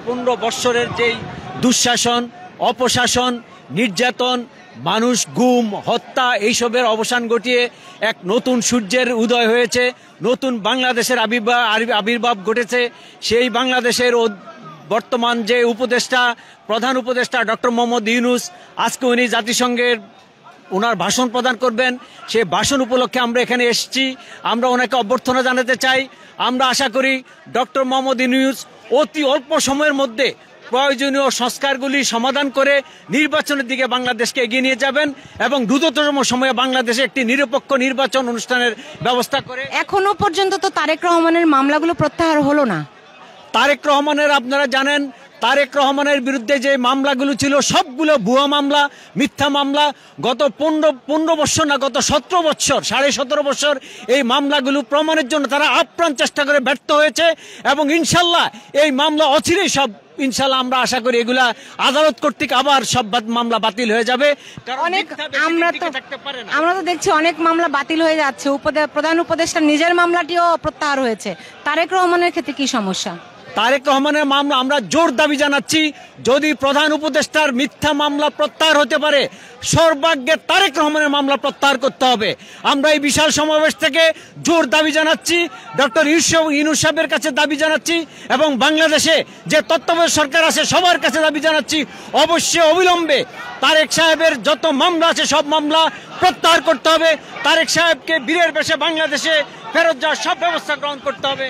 15 বৎসরের যেই দুঃশাসন, অপশাসন, নির্যাতন, মানুষ গুম, হত্যা এইসবের অবসান ঘটিয়ে এক নতুন সূর্যের উদয় হয়েছে, নতুন বাংলাদেশের আবির্ভাব ঘটেছে। সেই বাংলাদেশের বর্তমান যে উপদেষ্টা, প্রধান উপদেষ্টা ডক্টর মোহাম্মদ ইউনূস, আজকে উনি জাতিসংঘের ওনার ভাষণ প্রদান করবেন। সেই ভাষণ উপলক্ষে আমরা এখানে এসেছি, আমরা ওনাকে অভ্যর্থনা জানাতে চাই। আমরা আশা করি ডক্টর মোহাম্মদ ইউনূস অতি অল্প সময়ের মধ্যে প্রয়োজনীয় সংস্কারগুলি সমাধান করে নির্বাচনের দিকে বাংলাদেশকে এগিয়ে নিয়ে যাবেন এবং দ্রুততম সময়ে বাংলাদেশে একটি নিরপেক্ষ নির্বাচন অনুষ্ঠানের ব্যবস্থা করে। এখনো পর্যন্ত তো তারেক রহমানের মামলাগুলো প্রত্যাহার হলো না। তারেক রহমানের, আপনারা জানেন, তারেক রহমানের বিরুদ্ধে যে মামলাগুলো ছিল সবগুলো ভুয়া মামলা, মিথ্যা মামলা। গত 15 বছর না, গত 17 বছর, 17.5 বছর এই মামলাগুলো প্রমাণের জন্য তারা আপ্রাণ চেষ্টা করে ব্যর্থ হয়েছে এবং ইনশাল্লাহ এই মামলা অচিরেই সব, ইনশাল্লাহ আমরা আশা করি এগুলা আদালত কর্তৃক আবার সব মামলা বাতিল হয়ে যাবে। আমরা তো দেখছি অনেক মামলা বাতিল হয়ে যাচ্ছে, প্রধান উপদেষ্টা নিজের মামলাটিও প্রত্যাহার হয়েছে। তারেক রহমানের ক্ষেত্রে কি সমস্যা? তারেক রহমানের মামলা আমরা জোর দাবি জানাচ্ছি, যদি প্রধান উপদেষ্টার মিথ্যা মামলা প্রত্যাহার হতে পারে, সর্বাগ্যে তারেক রহমানের মামলা প্রত্যাহার করতে হবে। আমরা এই বিশাল সমাবেশ থেকে জোর দাবি জানাচ্ছি, ডক্টর ইউনূস সাহেবের কাছে দাবি জানাচ্ছি এবং বাংলাদেশে যে তত্ত্বাবধায়ক সরকার আছে সবার কাছে দাবি জানাচ্ছি, অবশ্যই অবিলম্বে তারেক সাহেবের যত মামলা আছে সব মামলা প্রত্যাহার করতে হবে। তারেক সাহেবকে বীরের বেশে বাংলাদেশে ফেরত যাওয়ার সব ব্যবস্থা গ্রহণ করতে হবে।